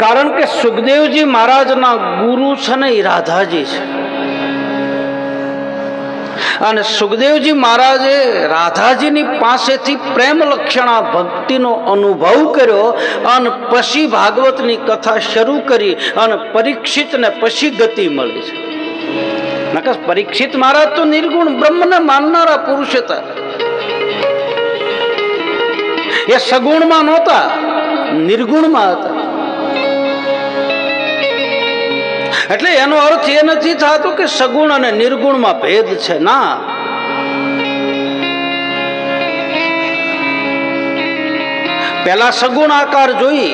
કારણ કે સુખદેવજી મહારાજના ગુરુ છે ને એ રાધાજી છે. અને સુખદેવજી મહારાજે રાધાજીની પાસેથી પ્રેમ લક્ષણા ભક્તિનો અનુભવ કર્યો અને પછી ભાગવતની કથા શરૂ કરી અને પરીક્ષિતને પછી ગતિ મળી છે. નકર પરીક્ષિત મહારાજ તો નિર્ગુણ બ્રહ્મને માનનારા પુરુષ હતા. એ સગુણમાં નહોતા, નિર્ગુણમાં હતા. એટલે એનો અર્થ એ નથી થતો કે સગુણ અને નિર્ગુણમાં ભેદ છે. ના, પેલા સગુણ આકાર જોઈ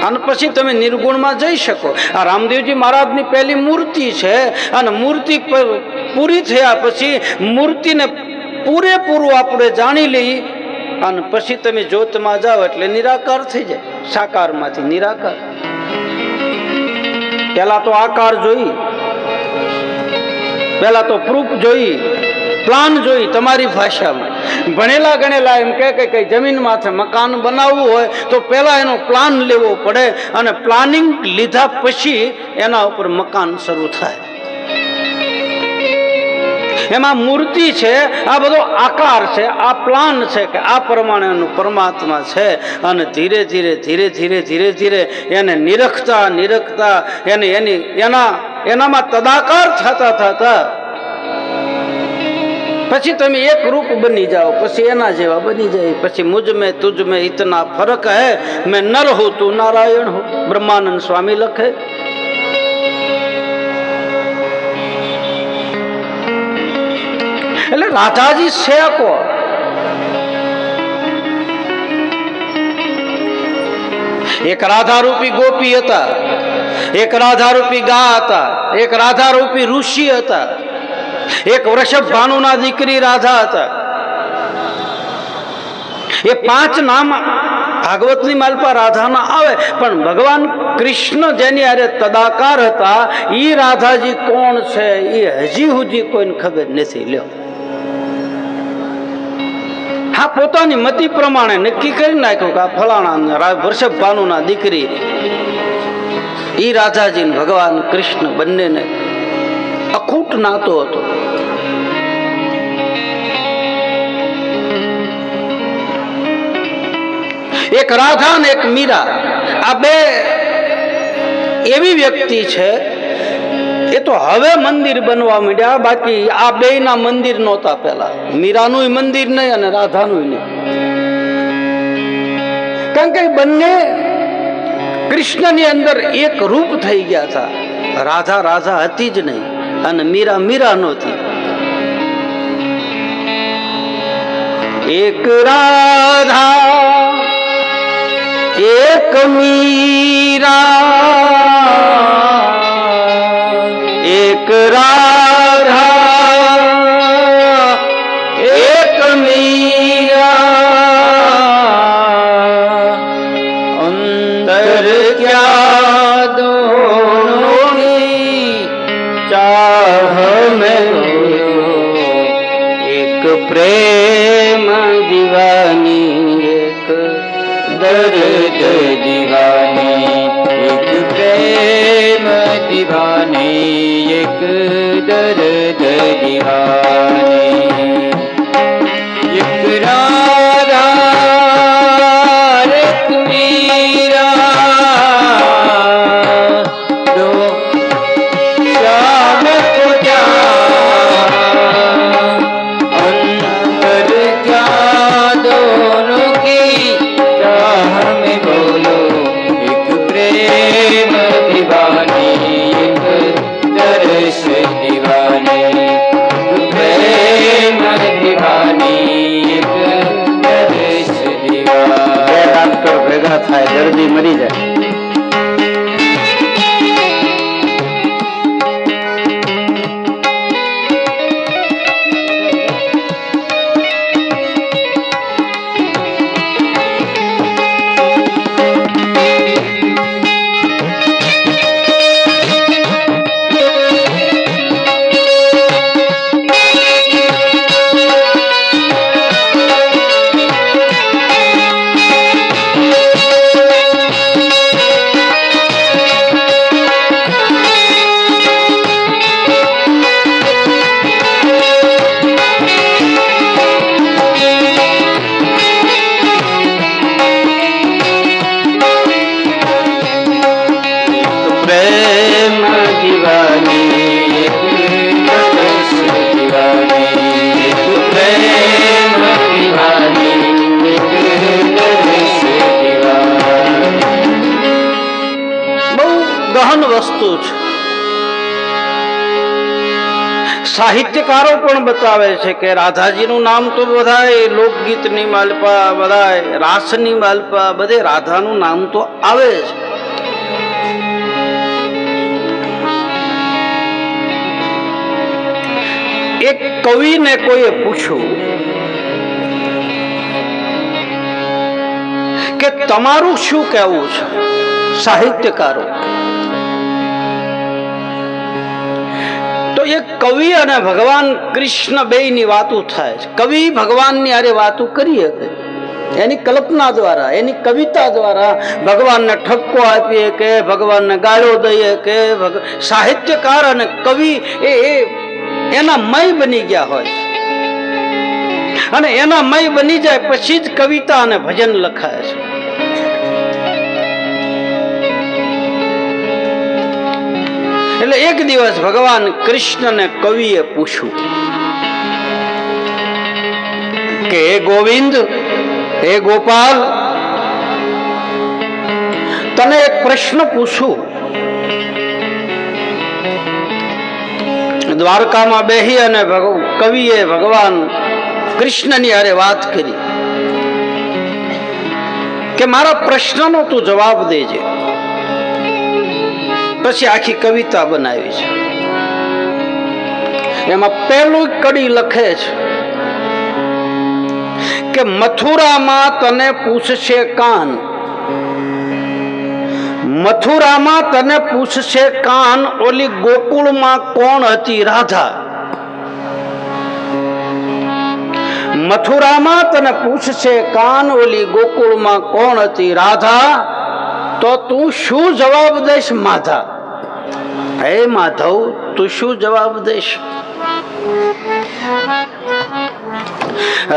અને પછી તમે નિર્ગુણમાં જઈ શકો. આ રામદેવજી મહારાજની પહેલી મૂર્તિ છે અને મૂર્તિ પૂરી થયા પછી મૂર્તિને પૂરેપૂરું આપણે જાણી લઈ અને પછી તમે જ્યોતમાં જાઓ એટલે નિરાકાર થઈ જાય. સાકારમાંથી નિરાકાર. પેલા તો આકાર જોઈ, પેલા તો પ્રૂફ જોઈ, પ્લાન જોઈ. તમારી ભાષામાં ભણેલા ગણેલા એમ કે કઈ જમીન માથે મકાન બનાવવું હોય તો પેલા એનો પ્લાન લેવો પડે અને પ્લાનિંગ લીધા પછી એના ઉપર મકાન શરૂ થાય. એમાં મૂર્તિ છે, આ બધો આકાર છે, આ પ્લાન છે કે આ પ્રમાણેનું પરમાત્મા છે. અને ધીરે ધીરે ધીરે ધીરે ધીરે ધીરે એને નિરખતા નિરખતા એનામાં તદાકાર થતા થતા પછી તમે એક રૂપ બની જાઓ, પછી એના જેવા બની જાય. પછી મુझ में तुझ में इतना फर्क है, मैं नर हूं तू नारायण हूं. બ્રહ્માનંદ સ્વામી લખે. એટલે રાધાજી છે કોણ? એક રાધારૂપી ગોપી હતા, એક રાધારૂપી ગા હતા, એક રાધારૂપી ઋષિ હતા, એક વૃષભ ભાનુના દીકરી રાધા હતા. એ 5 નામ ભાગવતની માલપા રાધાના આવે, પણ ભગવાન કૃષ્ણ જેની હારે તદાકાર હતા એ રાધાજી કોણ છે એ હજી સુધી કોઈને ખબર નથી. લ્યો, હા, પોતાની મતિ પ્રમાણે નક્કી કરી નાખ્યું કે આ ફલાણા વૃષભ ભાનુના દીકરી ઈ રાધાજી ભગવાન કૃષ્ણ બંનેને અખૂટ નાતો હતો. એક રાધા ને એક મીરા, આ બે એવી વ્યક્તિ છે. એ તો હવે મંદિર બનવા માંડ્યા, બાકી આ બે ના મંદિર નહોતા પેલા. મીરાનું મંદિર નહીં અને રાધાનું નહીં. કારણ કે બંને કૃષ્ણની અંદર એક રૂપ થઈ ગયા હતા. રાધા રાધા હતી જ નહીં અને મીરા મીરા નહોતી. એક રાધા એક મીરા, એક રાધા એક મીરા, અંતર ક્યા દોનોं की चाह में एक प्रेम दीवानी, एक दर्द दीवानी, एक प्रेम दीवानी, एक दर्द दीवानी. एक राधा एक मीरा, दो श्याम को क्या, अंतर क्या दोनों की चाह में बोलो. एक प्रेम दीवानी, एक दर्श दीवानी, प्रेम दीवानी, एक दर्श दीवानी. બે ડોક્ટર ભેગા થાય, દર્દી મરી જાય. વસ્તુ છે. સાહિત્યકારો પણ બતાવે છે કે રાધાજીનું નામ તો બધાય લોકગીતની માલપા, બધાય રાસની માલપા, બધે રાધાનું નામ તો આવે છે. એક કવિને કોઈએ પૂછ્યું કે તમારું શું કહેવું છે, સાહિત્યકારો? તો એક કવિ અને ભગવાન કૃષ્ણ બેયની વાતો થાય છે. કવિ ભગવાનની આરે વાતો કરી શકે, એની કલ્પના દ્વારા, એની કવિતા દ્વારા ભગવાનને ઠપકો આપીએ કે ભગવાનને ગાળો દઈએ કે સાહિત્યકાર અને કવિ એના મય બની ગયા હોય અને એના મય બની જાય પછી જ કવિતા અને ભજન લખાય છે. એટલે એક દિવસ ભગવાન કૃષ્ણને કવિએ પૂછ્યું કે હે ગોવિંદ, હે ગોપાલ, તને એક પ્રશ્ન પૂછું. દ્વારકામાં બેહી અને કવિએ ભગવાન કૃષ્ણની હારે વાત કરી કે મારા પ્રશ્નનો તું જવાબ દેજે. પછી આખી કવિતા બનાવી છે. એમાં પહેલું કડી લખે છે કે મથુરામાં તને પૂછશે કાન, મથુરામાં તને પૂછશે કાન, ઓલી ગોકુળમાં કોણ હતી રાધા. મથુરામાં તને પૂછશે કાન, ઓલી ગોકુળમાં કોણ હતી રાધા, તો તું શું જવાબ દઈશ માધા? હે માધવ, તું શું જવાબ દઈશ?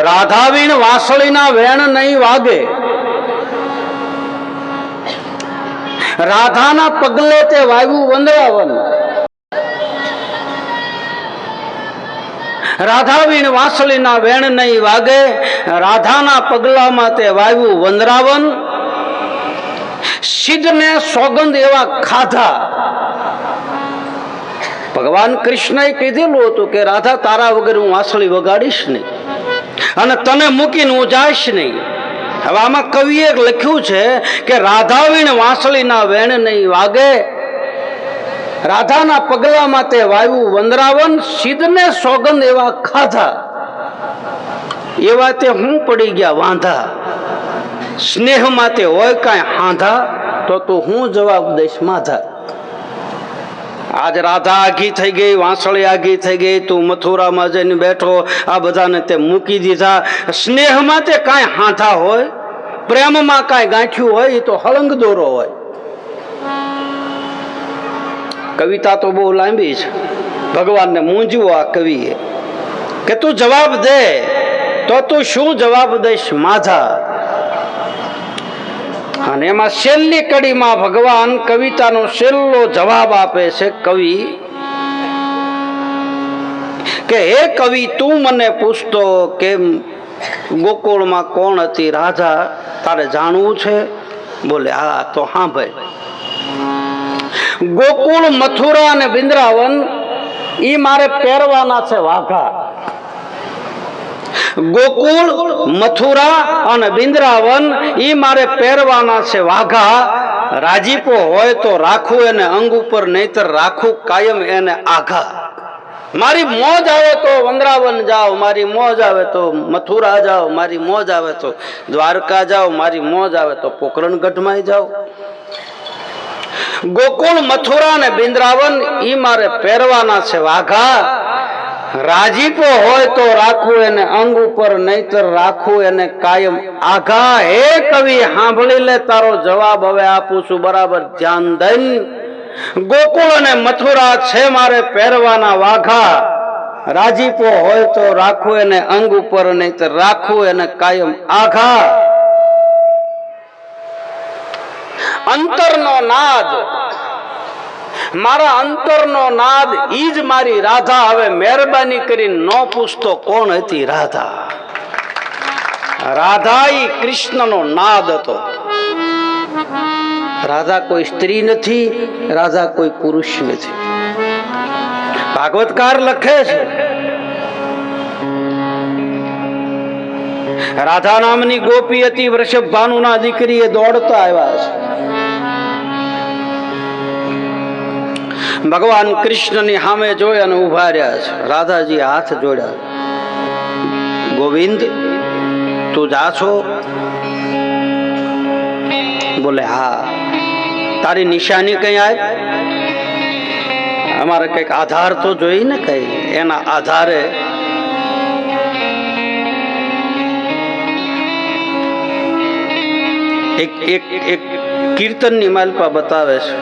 રાધા વીણ વાંસળીના વેણ નહીં વાગે, રાધાના પગલે તે વાયુ વંદરાવન. રાધા વીણ વાંસળીના વેણ નહીં વાગે, રાધાના પગલામાં તે વાયુ વંદરાવન. સિદ્ધને સોગંદ એવા ખાધા. ભગવાન કૃષ્ણએ કીધેલું હતું કે રાધા, તારા વગર હું વાંસળી વગાડીશ નહીં અને તને મૂકીને હું જઈશ નહીં. હવે આમાં કવિએ લખ્યું છે કે રાધા વીણ વાંસળીના વેણ નહીં વાગે, રાધાના પગલામાં તે વાયુ વંદરાવન. સિદ્ધને સોગંદ એવા ખાધા, એવા તે હું પડી ગયા વાંધા. સ્નેહમાં તે હોય કાંઈ હાંધા, તો તું હું જવાબ દઈશ માધા. આજ રાધા આઘી થઈ ગઈ, વાંસળી આઘી થઈ ગઈ, તું મથુરામાં જઈને બેઠો, આ બધાને તે મૂકી દીધા. સ્નેહમાં તે કાંઈ હાંધા હોય, પ્રેમમાં કાંઈ ગાંઠ્યું હોય, એ તો હળંગ દોરો હોય. કવિતા તો બહુ લાંબી છે. ભગવાનને મૂંઝવું આ કવિએ કે તું જવાબ દે, તો તું શું જવાબ દઈશ માધા? અને એમાં છેલ્લી કડીમાં ભગવાન કવિતાનો છેલ્લો જવાબ આપે છે કવિ કે હે કવિ, તું મને પૂછતો કે ગોકુળમાં કોણ હતી રાધા, તારે જાણવું છે? બોલે હા. તો હા ભાઈ, ગોકુળ, મથુરા અને વૃંદાવન ઈ મારે પહેરવાના છે વાઘા. ગોકુળ, મથુરા અને વૃંદાવન ઈ મારે પહેરવાના છે વાઘા. રાજીપો હોય તો રાખું એને અંગ ઉપર, નહીતર રાખું કાયમ એને આઘા. મારી મોજ આવે તો વૃંદાવન જાઓ, મારી મોજ આવે તો મથુરા જાઓ, મારી મોજ આવે તો દ્વારકા જાઓ, મારી મોજ આવે તો પોકરણગઢમાં જાઓ. ગોકુળ, મથુરા અને વૃંદાવન ઈ મારે પહેરવાના છે વાઘા. રાજીપો હોય તો રાખવું એને અંગ ઉપર, નહીતર રાખવું એને કાયમ આઘા. હે કવિ, સાંભળી લે તારો જવાબ હવે આપું છું બરાબર ધ્યાન દઈને. ગોકુળ અને મથુરા છે મારે પહેરવાના વાઘા. રાજીપો હોય તો રાખવું એને અંગ ઉપર, નહીતર રાખવું એને કાયમ આઘા. અંતરનો નાદ, મારા અંતરનો નાદ ઈ જ મારી રાધા. હવે મહેરબાની કરીને ન પૂછતો કોણ હતી રાધા. રાધા ઈ કૃષ્ણનો નાદ હતો. રાધા કોઈ સ્ત્રી નથી, રાધા કોઈ પુરુષ નથી. ભાગવતકાર લખે છે રાધા નામની ગોપી હતી, વૃષભ ભાનુના દીકરી, એ દોડતા આવ્યા છે. ભગવાન કૃષ્ણની સામે જોઈ અને ઉભા રહ્યા છે. રાધાજી હાથ જોડ્યા. ગોવિંદ, તું જા છો? બોલે હા. તારી નિશાની કઈ આવી? અમારે કઈક આધાર તો જોઈ ને, કઈ એના આધારે એક એક એક કીર્તનની માલપા બતાવે છે.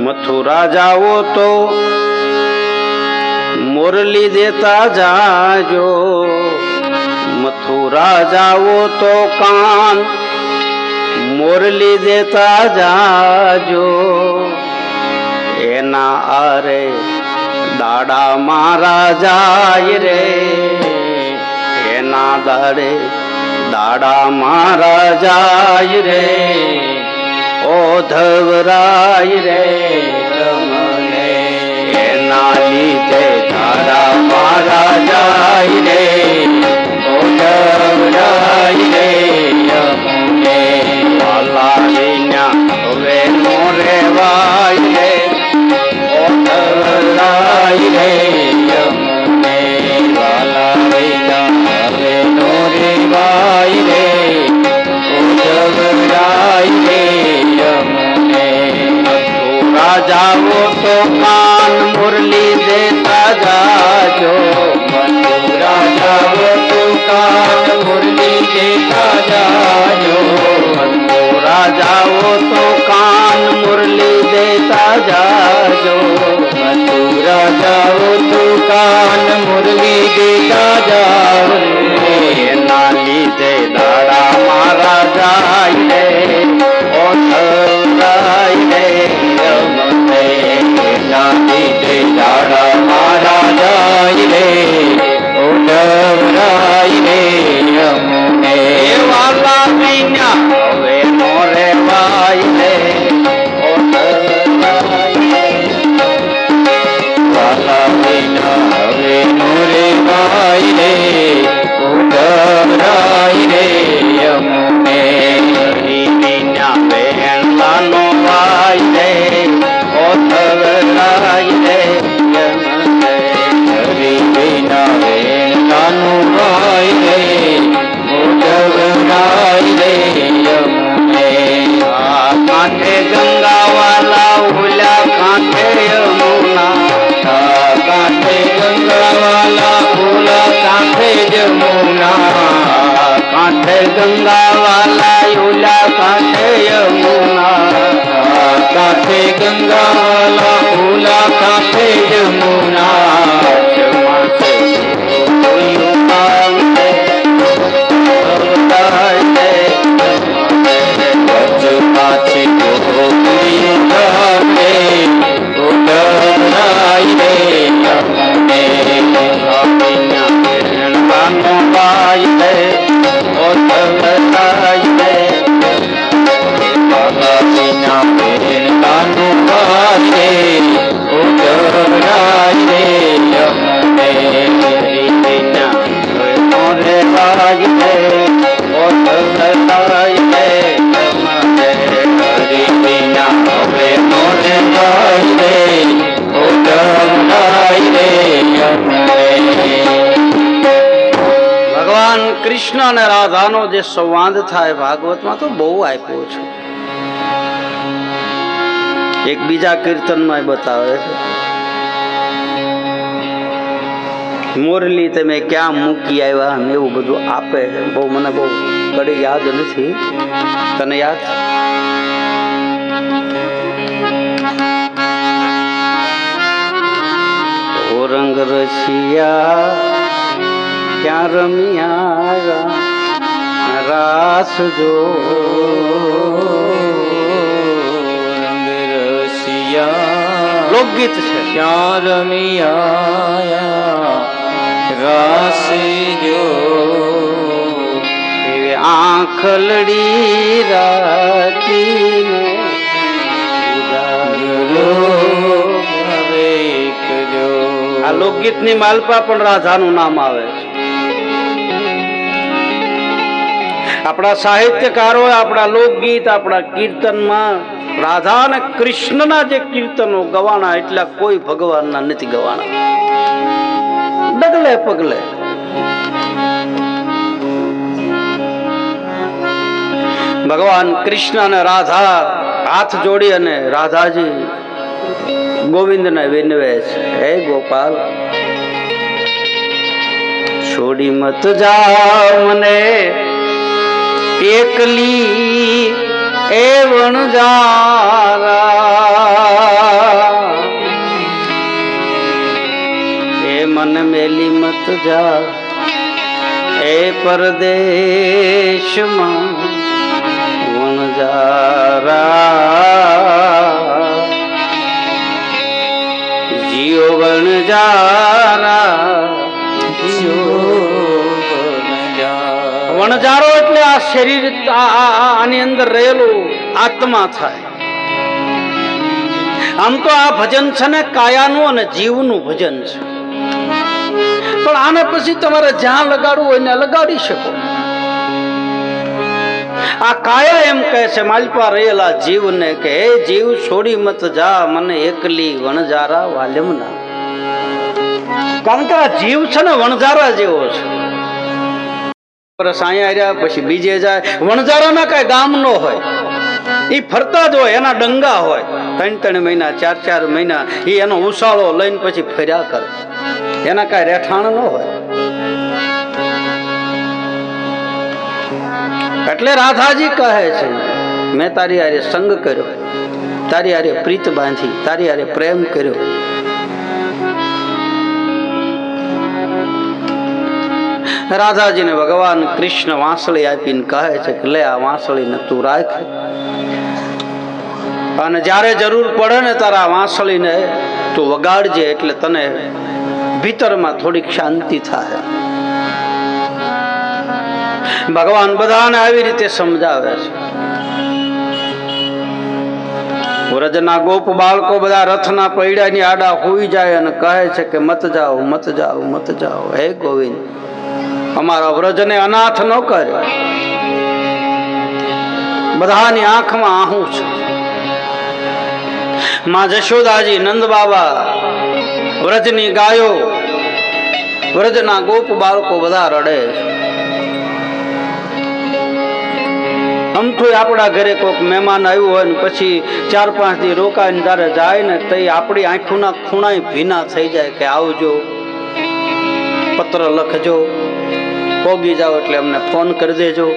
મથુરા જાઓ તો મુરલી દેતા જાજો, મથુરા જાઓ તો કાન મુરલી દેતા જાજો, એના આરે દાડા મારા જાય રે, એના દાડે દાડા મારા જાય રે, ઓ ધવરાય રે તમને, એના લીધે દાડા મારા જાય રે, ઓ ધવરાય રે તમને, વાલા વિના હવે નો રેવાય રે, ઓ ધવરાય રે તમને, વાલા વિના હવે નો રેવાય રે, ઓ ધવરાય રે. જાવો તો કાન મુરલી દેતા જાજો, મથુરા જાવો તો કાન મુરલી દેતા જાજો, મથુરા જાવો તો કાન મુરલી દેતા જાજો, મથુરા જાવો તો કાન મુરલી દેતા જાજો, એના લીધે દાડા મારા જાય રે, ઓ ધવરાય રે તમને, એના લીધે દાડા મારા જાય રે, ઓ ધવરાય રે અમને, વાલા વિના હવે નો રેવાય રે, ઓ ધવરાય રે, વાલા વિના હવે નો રેવાય રે, ઓ ધવરાય રે અમને, હરી વિના બેનલાનો વાય રે, ઓ ધવરાય રે અમને, હરી વિના બેનલાનો વાય રે, ઓ ધવરાય રે અમને, આ કાંઠે ગંગા વાલા ઓલા કાંઠે યમુના, આ કાંઠે ગંગા વાલા ઓલા કાંઠે યમુના, કાંઠે ગંગા વાલા ઓલા કાંઠે યમુના, કાંઠે ગંગા વાલા ઓલા કાંઠે યમુના, જમાતે કોઈ કામ છે અવતાર છે, વચ પાછી તો કોઈ કામ છે, ઓ ધવરાય રે અમને, આપીના પ્રેરણાનો પાય રે, ઓ ધવરાય રે, વાલા વિના પ્રેરણાનો પાય રે, ઓ ધવરાય રે અમને, હરી વિના હવે નો રેવાય રે, ઓ ધવરાય રે અમને, હરી વિના હવે નો રેવાય રે, ઓ ધવરાય રે અમને. ભગવાન કૃષ્ણ અને રાધાનો જે સંવાદ થાય ભાગવતમાં તો બહુ આપ્યો છે. એક બીજા કીર્તનમાં બતાવે છે, મુરલી તમે ક્યાં મૂકી આવ્યા ને એવું બધું આપે છે. બહુ મને બહુ કડી યાદ નથી, તને યાદ? ઓ રંગ રસિયા ક્યાં રમિયા રાસ જો, રંગ રસિયા લોકગીત છે, ક્યાં રમિયા રાસ જો, આંખલડી રાતીને આ લોકગીતની માલપા પણ રાધાનું નામ આવે છે. આપણા સાહિત્યકારો આપણા લોકગીત આપણા કીર્તનમાં રાધા અને કૃષ્ણના જે કીર્તનો ગવાણા એટલા કોઈ ભગવાનના નથી ગવાણા. ડગલે પગલે ભગવાન કૃષ્ણ અને રાધા હાથ જોડી અને રાધાજી ગોવિંદને વિનવે છે, હે ગોપાલ છોડી મત જા મને એકલી એ વણજારા, એ મન મેલી મત જા એ પરદેશમાં વણજારા, જીઓ વણજારા વણજારો એટલે આ શરીર આની અંદર રહેલું આત્મા થાય. આમ તો આ ભજન છે ને કાયાનું અને જીવનું ભજન છે, પણ આને પછી તમારે જ્યાં લગાડવું હોય ને લગાડી શકો. આ કાયા એમ કહે છે માલપા રહેલા જીવને કે હે જીવ છોડી મત જા મને એકલી વણજારા વાલ્યમના. કારણ કે આ જીવ છે ને વણજારા જેવો છે. સાયા રહ્યા પછી બીજે જાય. વણજારાના કઈ ગામ નો હોય, એ ફરતા જ હોય, એના ડંગા હોય. 3 મહિના 4 મહિના એ એનો ઉસાળો લઈને પછી ફર્યા કરે, એના કઈ રહેઠાણ ન હોય. એટલે રાધાજી કહે છે મેં તારી હારે સંગ કર્યો, તારી હારે પ્રીત બાંધી, તારી હારે પ્રેમ કર્યો. રાધાજીને ભગવાન કૃષ્ણ વાંસળી આપીને કહે છે કે લે આ વાંસળીને તું રાખ, અને જ્યારે જરૂર પડે ને તારા વાંસળીને તું વગાડજે, એટલે તને ભીતરમાં થોડીક શાંતિ થાય. ભગવાન બધાને આવી રીતે સમજાવે છે. વ્રજના ગોપ બાળકો બધા રથના પૈડાની આડા હોઈ જાય અને કહે છે કે મત જાઓ મત જાઓ મત જાઓ, હે ગોવિંદ અમારા વ્રજને અનાથ ન કર. બધાની આંખમાં આહું છે. માં જશોદાજી, નંદ બાબા, વ્રજની ગાયો, વ્રજના ગોપ બાળકો બધા રડે છે. અમથું આપણા ઘરે કોઈક મહેમાન આવ્યું હોય ને પછી 4-5 દી રોકાઈને તારે જાય ને તો આપણી આંખોના ખૂણા ભીના થઈ જાય કે આવજો, પત્ર લખજો, પોગી જાઓ એટલે અમને ફોન કરી દેજો.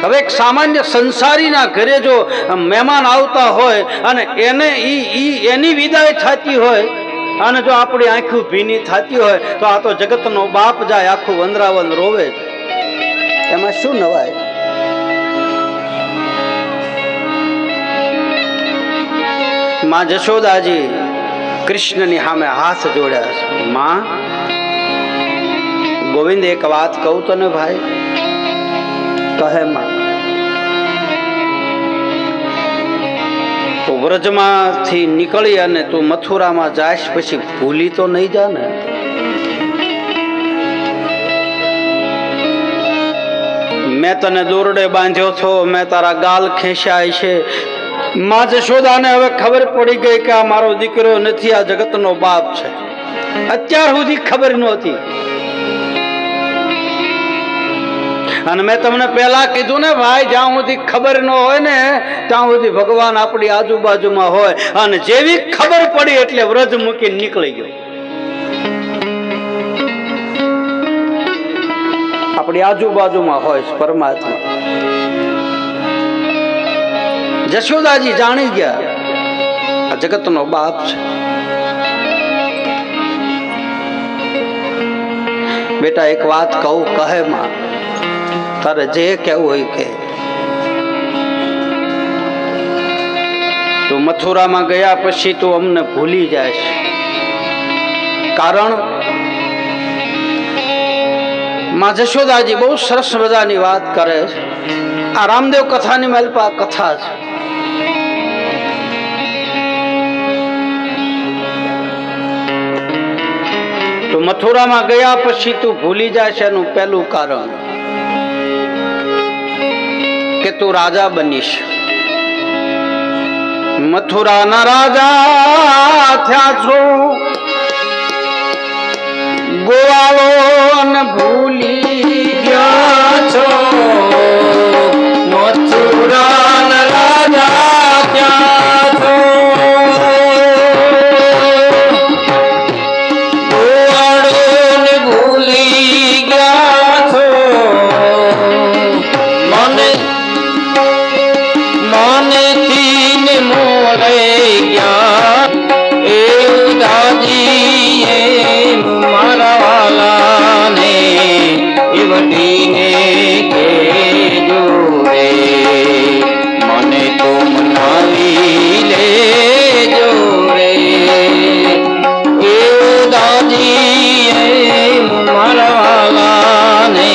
હવે એક સામાન્ય સંસારીના ઘરે જો મહેમાન આવતા હોય અને એની વિદાય થતી હોય અને જો આપણી આંખો ભીની થતી હોય તો આ તો જગતનો બાપ જાય આખું વંદરાવન રોવે. એમાં શું નવાય? માં જશોદાજી કૃષ્ણની સામે હાથ જોડ્યા છે. માં ગોવિંદ એક વાત કહું તને ભાઈ. કહે માં. તો વ્રજમાંથી નીકળી અને તું મથુરામાં જાશ પછી ભૂલી તો નહીં જા ને? મેં તને દોરડે બાંધ્યો છો, મેં તારા ગાલ ખેંચ્યા છે. માં જશોદાને હવે ખબર પડી ગઈ કે આ મારો દીકરો નથી, આ જગતનો બાપ છે. અત્યાર સુધી ખબર નહોતી. અને મેં તમને પહેલા કીધું ને ભાઈ, જ્યાં સુધી ખબર ન હોય ને ત્યાં સુધી ભગવાન આપણી આજુબાજુમાં હોય. અને જેવી ખબર પડી એટલે વ્રજ મૂકીને નીકળી ગયો. આપણી આજુબાજુમાં હોય પરમાત્મા. જશોદાજી જાણી ગયા આ જગતનો બાપ છે. બેટા એક વાત કહું? કહે માં. તારે જે કેવું હોય કે. તું મથુરામાં ગયા પછી તું અમને ભૂલી જાય. કારણ માં જશોદાજી બહુ સરસ મજાની વાત કરે છે. આ રામદેવ કથાની માલપા કથા છે. તો મથુરામાં ગયા પછી તું ભૂલી જશે એનું પહેલું કારણ કે તું રાજા બનીશ. મથુરાના રાજા થયા છો, ગોવાળો ને ભૂલી ગયા છો. મથુરાના રાજા થયા છો, ગોવાળો ને ભૂલી ગયા છો. મને મને તીન મોરે ગયા એ દાદી એ મારા વાલાને એ વટીને કેજો રે. મને તો મનાવી લેજો રે. એ દાદી એ મારા વાલાને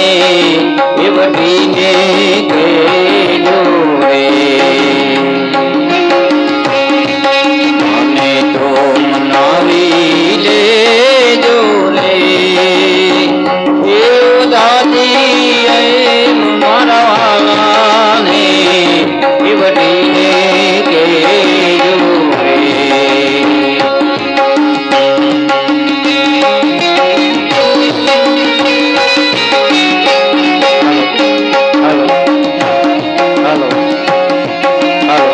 એ વટીને કેજો રે. મને તો મનાવી લેજો રે. એ દાદી એ મારા વાલાને એ વટીને કેજો રે. હાલો હાલો હાલો.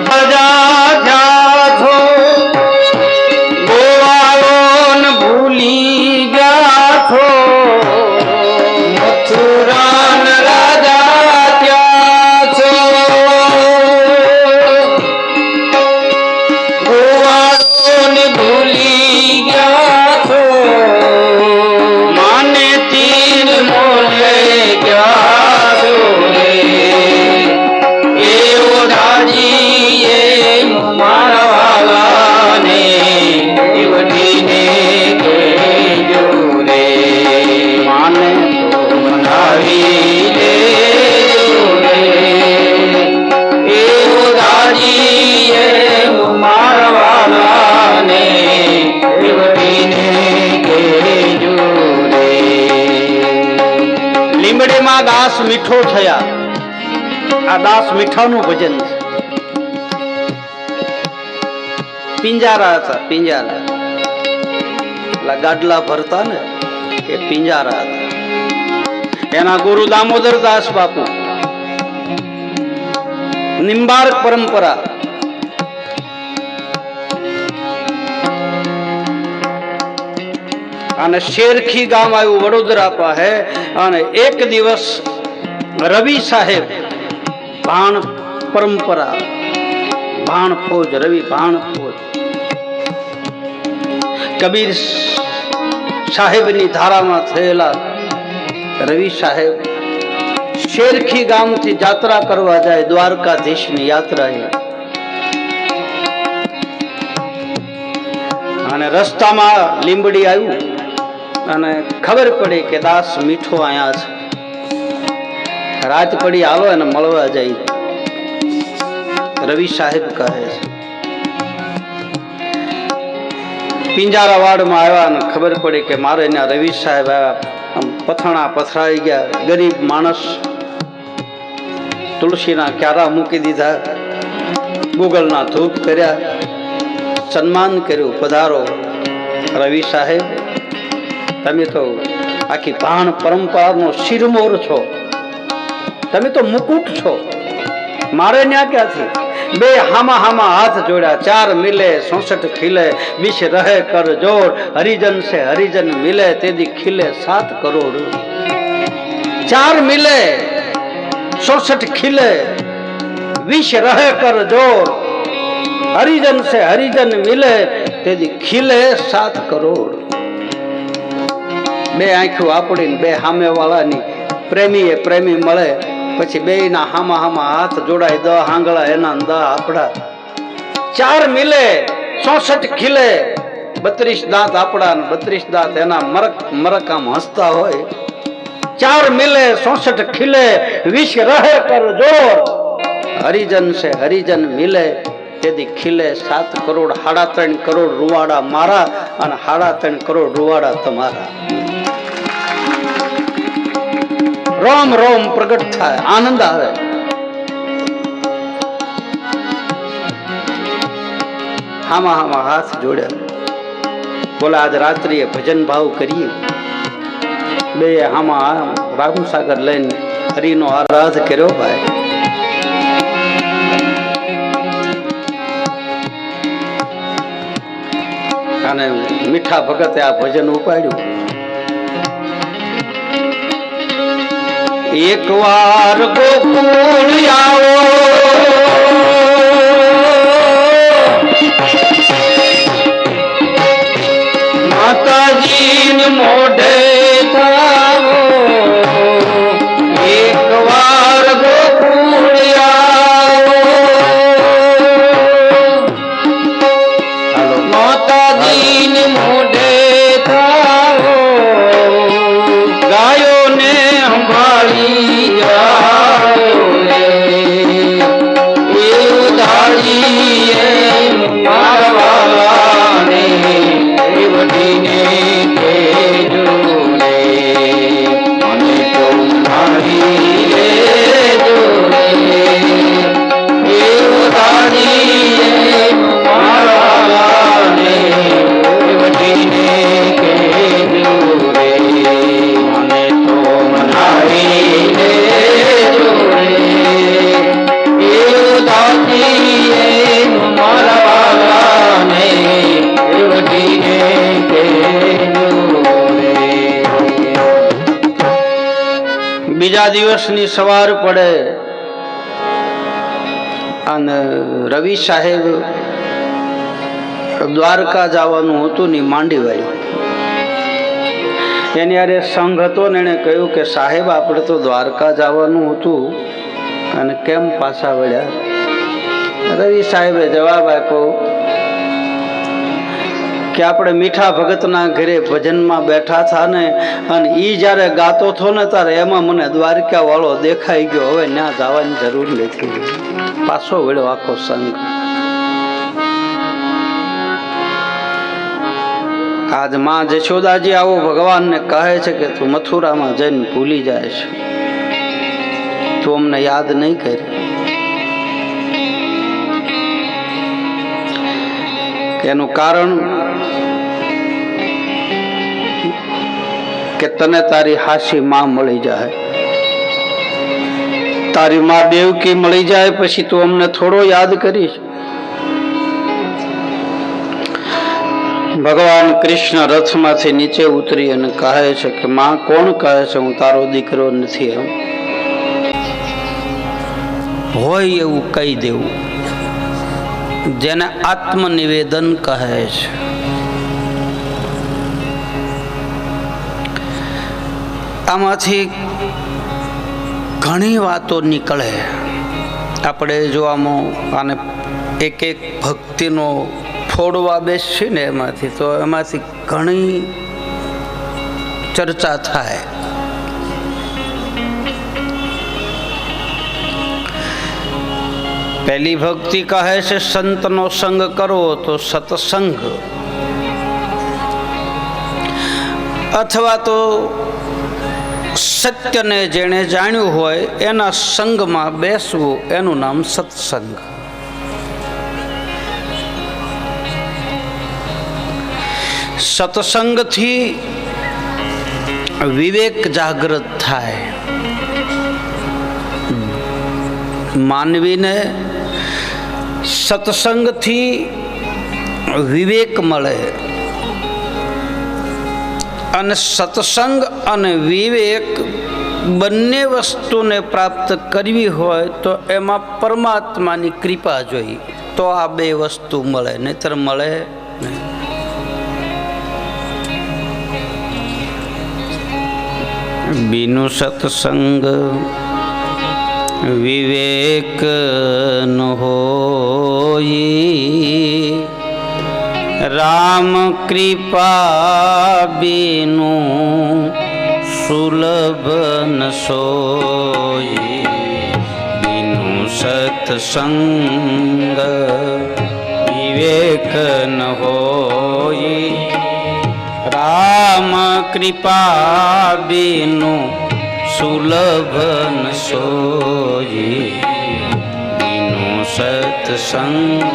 રાજા થયા છો, ગોવાળો ને ભૂલી ગયા છો. મથુરાના રાજા થયા છો, ગોવાળો ને ભૂલી ગયા છો. માને તીર મોલે ગયા છો રે. એ ઓઢાજી એ મારા વાલાને એ વટીને કહેજો રે. માને તો મનાવી લેજો રે. એ ઓઢાજી એ મારા વાલાને એ વટીને કહેજો રે. લીમડીમાં દાસ મીઠો થયા. આ દાસ મીઠાનું ભજન છે. પિંજારા હતા, પિંજારા. એટલે ગાડલા ભરતા ને એ પિંજારા હતા. એના ગુરુ દામોદર દાસ બાપુ, નિંબાર્ક પરંપરા. અને શેરખી ગામ આવ્યું વડોદરા પાસે. અને એક દિવસ રવિ સાહેબ ભાણ પરંપરા, ભાણ ફોજ, રવિ ભાણ ફોજ, કબીર સાહેબની ધારામાં થયેલા રવિ સાહેબ શેરખી ગામથી યાત્રા કરવા જાય. દ્વારકાધીશની યાત્રા એ. અને રસ્તામાં લીંબડી આવ્યું અને ખબર પડી કે દાસ મીઠો આયા છે. રાત પડી આવે અને મળવા જાય. રવિ સાહેબ કહે છે. પિંજારાવાડમાં આવ્યા અને ખબર પડી કે મારે ત્યાં રવિ સાહેબ આવ્યા. પથાણા પથરાઈ ગયા. ગરીબ માણસ. તુલસીના ક્યારા મૂકી દીધા, ગુગલના ધૂપ કર્યા, સન્માન કર્યું. પધારો રવિ સાહેબ, તમે તો આખી ભાણ પરંપરાનો શિરમોર છો, તમે તો મુકુટ છો. મારે ન્યા ક્યાંથી? બે હામા હામા હાથ જોડ્યા. ચાર મિલે 66 ખીલે, વિષ રહે કર જોડ. હરિજન સે હરિજન મિલે, તેદી ખીલે 7 કરોડ. ચાર મિલે 66 ખીલે, વિષ રહે કર જોડ. હરિજન સે હરિજન મિલે, તેદી ખીલે 7 કરોડ. બે આંખો આપડીને બે સામે વાળાની પ્રેમી એ પ્રેમી મળે પછી બે ના હામા હામા હાથ જોડાય. 10 આંગળા એના 10 આપડા. ચાર મિલે 66 ખીલે, 32 દાંત આપણા ને 32 દાંત એના, મરક મરક આમ હસતા હોય. 4 મિલે 64 ખીલે, વિષ રહે કર જોર. હરિજન છે હરિજન મિલે તેથી ખીલે 7 કરોડ 3.5 કરોડ રૂવાડા મારા અને 3.5 કરોડ રૂવાડા તમારા. રોમ રોમ પ્રગટ થાય, આનંદ આવે. હામાં હામાં હાથ જોડ્યા, બોલા આજ રાત્રિએ ભજન ભાવ કરીએ. બે હામાં રામસાગર લઈને હરિનો આરાધ કર્યો ભાઈ. અને મીઠા ભગતે આ ભજન ઉપાડ્યું. એક વાર ગોકુળ આવો, માતાજીને મોઢે થાવો. એક વાર ગોકુળ આવો, માતાજીને મોઢે થાવો. ગાયોને સંભાળી આવો રે, એ ઉધારીએ મારવાને વડીને કેજો રે, મને તો મારી લેજો રે, એ ઉધારીએ મારવાને વડીને કેજો રે, મને તો મનાવી લેજો રે, એ ઉધારીએ મારવાને વડીને કેજો રે. બીજા દિવસની સવાર પડે અને રવિ સાહેબ દ્વારકા જવાનું હતું ને માંડી વાળ્યું. એની યારે સંઘ હતો ને એને કહ્યું કે સાહેબ આપણે તો દ્વારકા જવાનું હતું અને કેમ પાછા વળ્યા? રવિ સાહેબે જવાબ આપ્યો કે આપણે મીઠા ભગતના ઘરે ભજનમાં બેઠા હતા ને, અને ઈ જ્યારે ગાતો હતો ને ત્યારે એમાં મને દ્વારકા વાળો દેખાઈ ગયો. હવે ત્યાં જવાની જરૂર નથી. પાછો વળ્યો આખો સંઘ. આજ માં જશોદાજી આવો ભગવાનને કહે છે કે તું મથુરામાં જઈને ભૂલી જાય છે, તું અમને યાદ નહીં કરી. એનું કારણ કે તને તારી હાસી માં મળી જાય, તારી માં દેવકી મળી જાય પછી તું અમને થોડો યાદ કરીશ. ભગવાન કૃષ્ણ રથમાંથી નીચે ઉતરી અને કહે છે કે માં કોણ કહે છે હું તારો દીકરો નથી? એમ હોય એવું કહી દેવું, જેને આત્મનિવેદન કહે છે. આમાંથી ઘણી વાતો નીકળે. આપણે જો આમાં આને એક એક ભક્તિનો ફોડવા બેસી ને એમાંથી તો એમાંથી ઘણી ચર્ચા થાય. પહેલી ભક્તિ કહે છે સંતનો સંગ કરો તો સત્સંગ, અથવા તો સત્યને જેણે જાણ્યું હોય એના સંગમાં બેસવું, એનું નામ સત્સંગ. સત્સંગથી વિવેક જાગૃત થાય. માનવીને સત્સંગથી વિવેક મળે, અને સત્સંગ અને વિવેક બંને વસ્તુને પ્રાપ્ત કરવી હોય તો એમાં પરમાત્માની કૃપા જોઈએ તો આ બે વસ્તુ મળે, નહીતર મળે નહીં. બીનું સત્સંગ વિવેક ન હોય, राम कृपा बिनु सुलभ न सोई, बिनु सत्संग विवेक न होई। राम कृपा बिनु सुलभ न सोई, बिनु सत्संग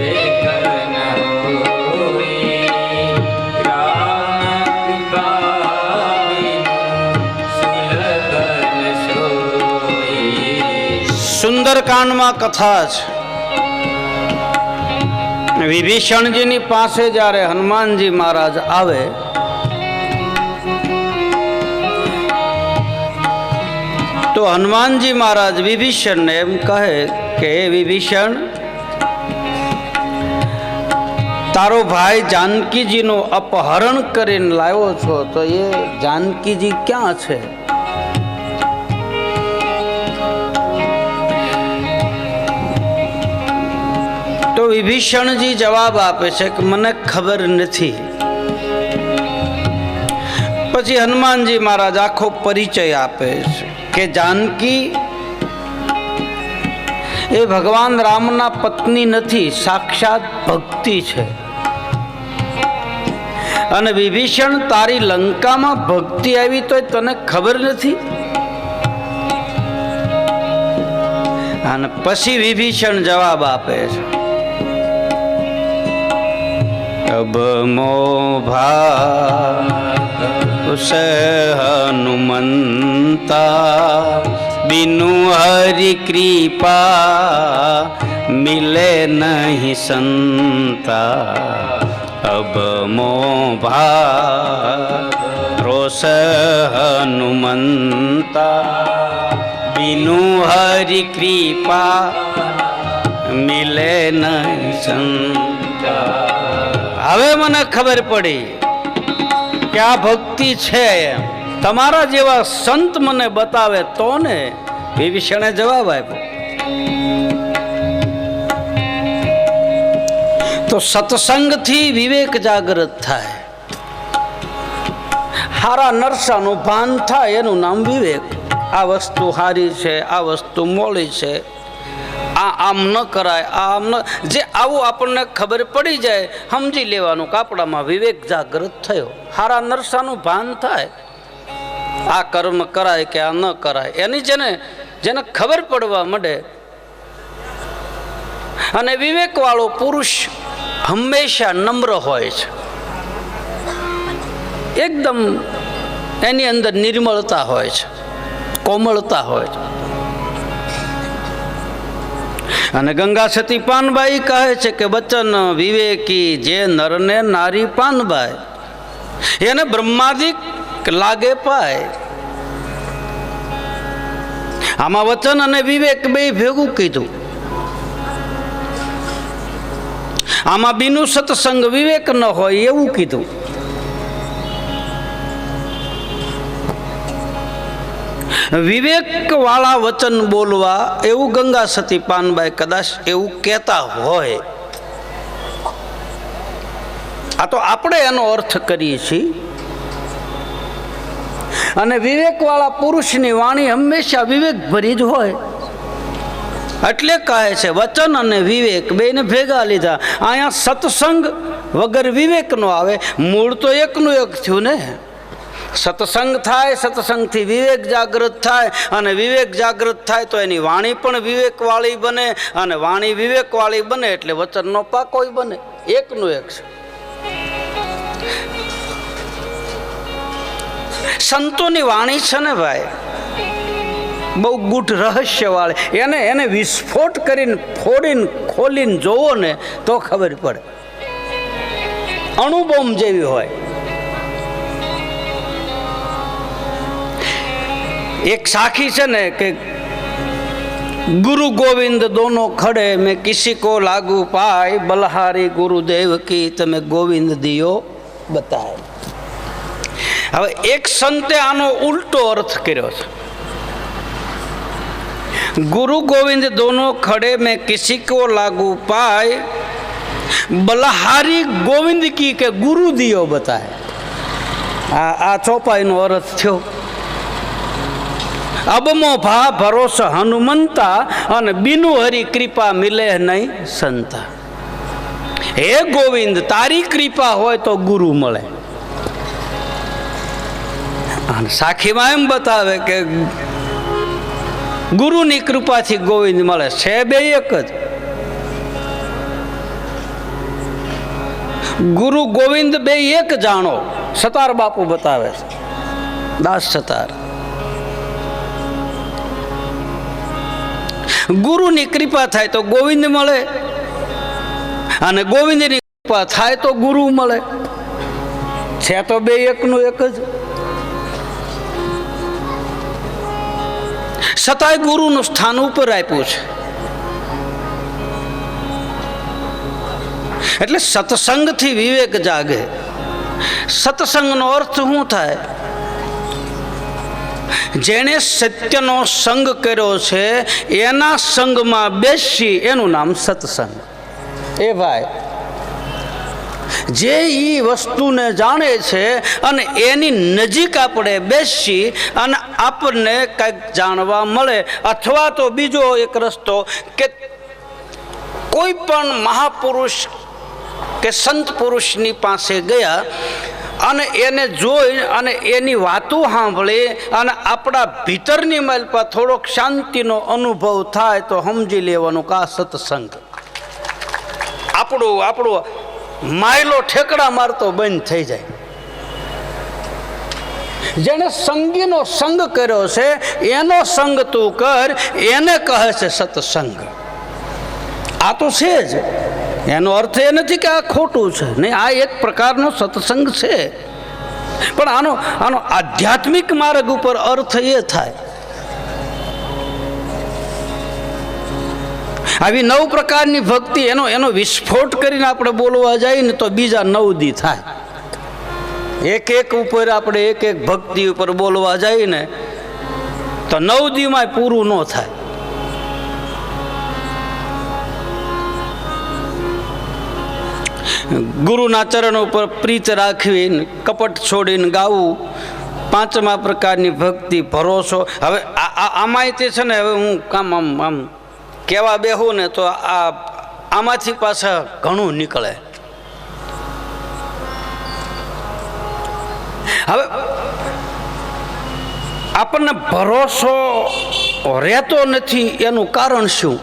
विवेक न होई। राम कृपा बिनु सुलभ न सोई। सुंदरकांड में कथा है। विभीषणजी नी पासे जारे हनुमानजी महाराज आवे तो हनुमानजी महाराज विभीषण ने एम कहे कि विभीषण तारो भाई जानकी जी नो अपहरण करीने लाव्यो छो तो ये जानकी जी क्या छे? तो विभीषण जी जवाब आपे छे कि मने खबर नथी। पछी हनुमान जी महाराज आखो परिचय आपे छे कि जानकी ए भगवान रामना पत्नी नथी, साक्षात भक्ति छे। अने विभीषण तारी लंका में भक्ति आई तो तने खबर नथी। अने पछी विभीषण जवाब आपे छे अब मोभा उस हनुमंता, बिनु हरि कृपा मिले नहीं संता। अब मोभा रोस हनुमंता, बिनु हरि कृपा मिले नहीं संता। हवे मने खबर पड़ी क्या भक्ति छे। तमारा जेवा संत मने बतावे तो ने। विभीषणे जवाब आप्यो तो सत्संग थी विवेक जागृत थाय, हारा नरसानु भान थाय एनु नाम विवेक। आ वस्तु हारी छे, आ वस्तु मोड़ी छे, आम न कराय, आम न जे आवु आपने खबर पड़ी जाए समझी लेवानुं कापड़ा में विवेक जागृत थयो। हारा नरसानु भान थाय आ कर्म कराय के आ न कराय एनी जेने जेने खबर पड़वा मळे। अने विवेक वाळो पुरुष हमेशा नम्र होय छे, एकदम एनी अंदर निर्मलता होय छे, कोमलता होय छे। અને ગંગા સતી પાનબાઈ કહે છે કે વચન વિવેકી જે નરને નારી પાનબાઈ એને બ્રહ્માદિક લાગે પાય। આમાં વચન અને વિવેક બે ભેગું કીધું। આમાં બીનું સત્સંગ વિવેક ન હોય એવું કીધું। विवेक वाला वचन बोलवा एवं गंगा सती पानबाई कदाच एवं कहता होय। आ तो आपणे एनो अर्थ करीए छीए। अने विवेक वाला पुरुषनी वाणी हमेशा विवेक भरी ज होय। एटले कहे छे वचन अने विवेक बेने भेगा लीधा। आया सत्संग वगर विवेक नो आवे। मूळ तो एकनु एक थयुं ने। सत्संग थाय, सत्संग थी विवेक जागृत थाय अने विवेक जागृत थाय तो एनी वाणी पण विवेक वाली बने अने वाणी विवेक वाली बने एटले वचन नो पाकोय बने। एकनु एक छे। संतोनी वाणी छे ने भाई बहु गूढ़ रहस्य वाले। एने एने विस्फोट करीने फोड़ीने खोलीने जोवो ने तो खबर पड़े। अणुबोम जेवी होय। एक साखी से ने कि गुरु गोविंद दोनों खड़े में किसी को लागू पाए, बलहारी गुरुदेव की तमे गोविंद दियो बताए। હવે એક સંતે આનો ઉલટો અર્થ કર્યો છે। गुरु गोविंद दोनों खड़े में किसी को लागू पाए, बलहारी गोविंद की के गुरु दियो बताए। आ चौपाई नो अर्थ थयो। अबमो भा भरोसा हनुमंता अन बिनु हरि कृपा मिले नहीं संता। हे गोविंद तारी कृपा होय तो गुरु मळे। साखी में एम बतावे के गुरु नी कृपा थी गोविंद मळे छे बे एक ज। गुरु गोविंद बे एक जानो। सतार बापू बतावे दास सतार। गुरु नी कृपा थाय तो गोविंद मळे अने गोविंद नी कृपा थाय तो गुरु मळे। छे तो बे एक नु एक ज। सताय गुरु नु स्थान ऊपर आप्युं छे। એટલે સત્સંગથી વિવેક જાગે। સત્સંગનો અર્થ શું થાય? જેણે સત્યનો સંગ કર્યો છે એના સંગમાં બેસી એનું નામ સત્સંગ। એ ભાઈ જે ઈ વસ્તુને જાણે છે અને એની નજીક આપણે બેસી અને આપણને કંઈક જાણવા મળે। અથવા તો બીજો એક રસ્તો કે કોઈ પણ મહાપુરુષ કે સંત પુરુષની પાસે ગયા અને એને જોઈ અને એની વાતો સાંભળી અને આપણા ભીતરની માલ પર થોડોક શાંતિનો અનુભવ થાય તો સમજી લેવાનું કે આ સત્સંગ। આપણું માયલો ઠેકડા મારતો બંધ થઈ જાય। જેણે સંગીનો સંગ કર્યો છે એનો સંગ તું કર, એને કહે છે સત્સંગ। આ તો છે જ। એનો અર્થ એ નથી કે આ ખોટું છે, નહીં, આ એક પ્રકારનો સત્સંગ છે। પણ આનો આધ્યાત્મિક માર્ગ ઉપર અર્થ એ થાય। આવી 9 પ્રકારની ભક્તિ એનો વિસ્ફોટ કરીને આપણે બોલવા જઈએ ને તો બીજા 9 દી થાય। એક ઉપર આપણે એક ભક્તિ ઉપર બોલવા જઈએ ને તો 9 દીમાં પૂરું ન થાય। ગુરુના ચરણ ઉપર પ્રીત રાખવી, કપટ છોડીને ગાવું, 5મા પ્રકારની ભક્તિ ભરોસો। હવે આમાંય તે છે ને, હવે હું કામ આમ કહેવા બેહું ને તો આમાંથી પાછા ઘણું નીકળે। હવે આપણને ભરોસો રહેતો નથી એનું કારણ શું?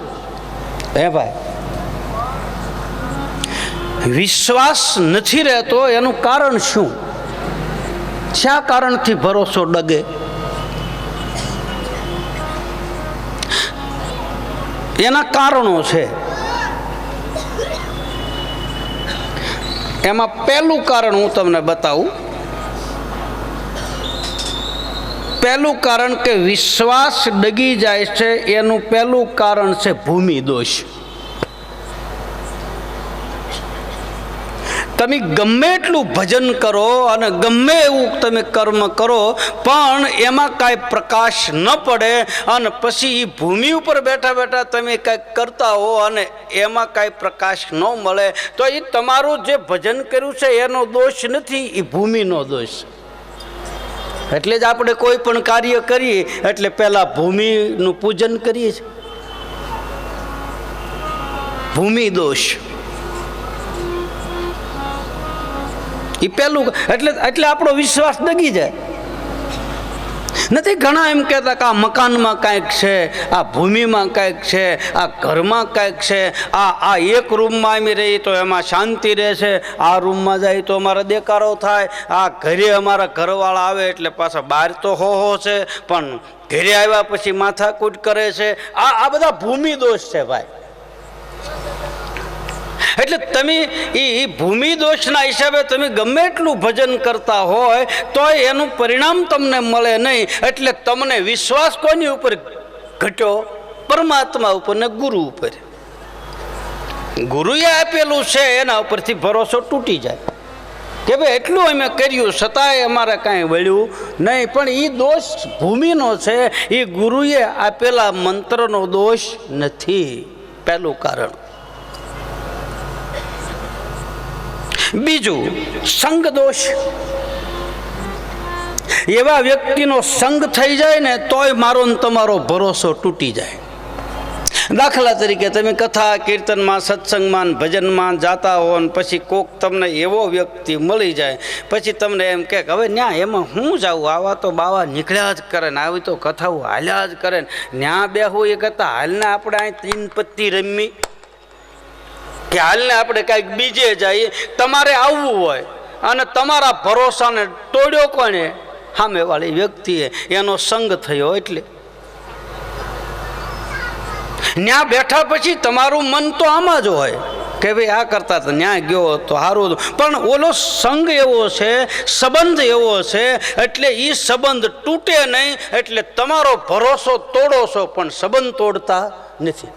હે ભાઈ, વિશ્વાસ નથી રહેતો એનું કારણ શું? શા કારણથી ભરોસો ડગે? એના કારણો છે। એમાં પહેલું કારણ હું તમને બતાવું। પહેલું કારણ કે વિશ્વાસ ડગી જાય છે એનું પહેલું કારણ છે ભૂમિ દોષ। તમે ગમે એટલું ભજન કરો અને ગમે એવું તમે કર્મ કરો પણ એમાં કાંઈ પ્રકાશ ન પડે અને પછી એ ભૂમિ ઉપર બેઠા બેઠા તમે કાંઈક કરતા હો અને એમાં કાંઈ પ્રકાશ ન મળે તો એ તમારું જે ભજન કર્યું છે એનો દોષ નથી, એ ભૂમિનો દોષ। એટલે જ આપણે કોઈ પણ કાર્ય કરીએ એટલે પહેલાં ભૂમિનું પૂજન કરીએ છીએ। ભૂમિ દોષ એ પહેલું। એટલે આપણો વિશ્વાસ ડગી જાય। નથી ઘણા એમ કહેતા કે આ મકાનમાં કાંઈક છે, આ ભૂમિમાં કાંઈક છે, આ ઘરમાં કાંઈક છે, આ એક રૂમમાં અમે રહીએ તો એમાં શાંતિ રહેશે, આ રૂમમાં જાય તો અમારો દેકારો થાય, આ ઘરે અમારા ઘરવાળા આવે એટલે પાછા બહાર તો હો છે પણ ઘરે આવ્યા પછી માથાકૂટ કરે છે। આ બધા ભૂમિ દોષ છે ભાઈ। એટલે તમે એ ભૂમિ દોષના હિસાબે તમે ગમે એટલું ભજન કરતા હોય તો એનું પરિણામ તમને મળે નહીં। એટલે તમને વિશ્વાસ કોની ઉપર ઘટ્યો? પરમાત્મા ઉપર ને ગુરુ ઉપર। ગુરુએ આપેલું છે એના ઉપરથી ભરોસો તૂટી જાય કે ભાઈ એટલું અમે કર્યું છતાંય અમારે કાંઈ વળ્યું નહીં। પણ એ દોષ ભૂમિનો છે, એ ગુરુએ આપેલા મંત્રનો દોષ નથી। પહેલું કારણ। બીજું સંગ દોષ. એવા વ્યક્તિનો સંગ થઈ જાય ને તોય મારો ને તમારો ભરોસો તૂટી જાય. દાખલા તરીકે તમે કથા કીર્તનમાં સત્સંગમાં ભજનમાં જાતા હો ને પછી કોક તમને એવો વ્યક્તિ મળી જાય, પછી તમને એમ કે હવે ન્યા એમાં હું જાઉં, આવા તો બાવા નીકળ્યા જ કરે ને આવી તો કથાઓ હાલ્યા જ કરે ને, ન્યા બેહું એ કરતાં હાલને આપણે અહીં 3 પત્તી રમી કે હાલને આપણે કાંઈક બીજે જઈએ. તમારે આવવું હોય અને તમારા ભરોસાને તોડ્યો કોને? સામેવાળી વ્યક્તિએ, એનો સંગ થયો. એટલે ન્યા બેઠા પછી તમારું મન તો આમાં જ હોય કે ભાઈ આ કરતા તો ન્યા ગયો તો સારું. પણ ઓલો સંગ એવો છે, સંબંધ એવો છે, એટલે એ સંબંધ તૂટે નહીં. એટલે તમારો ભરોસો તોડો છો પણ સંબંધ તોડતા નથી.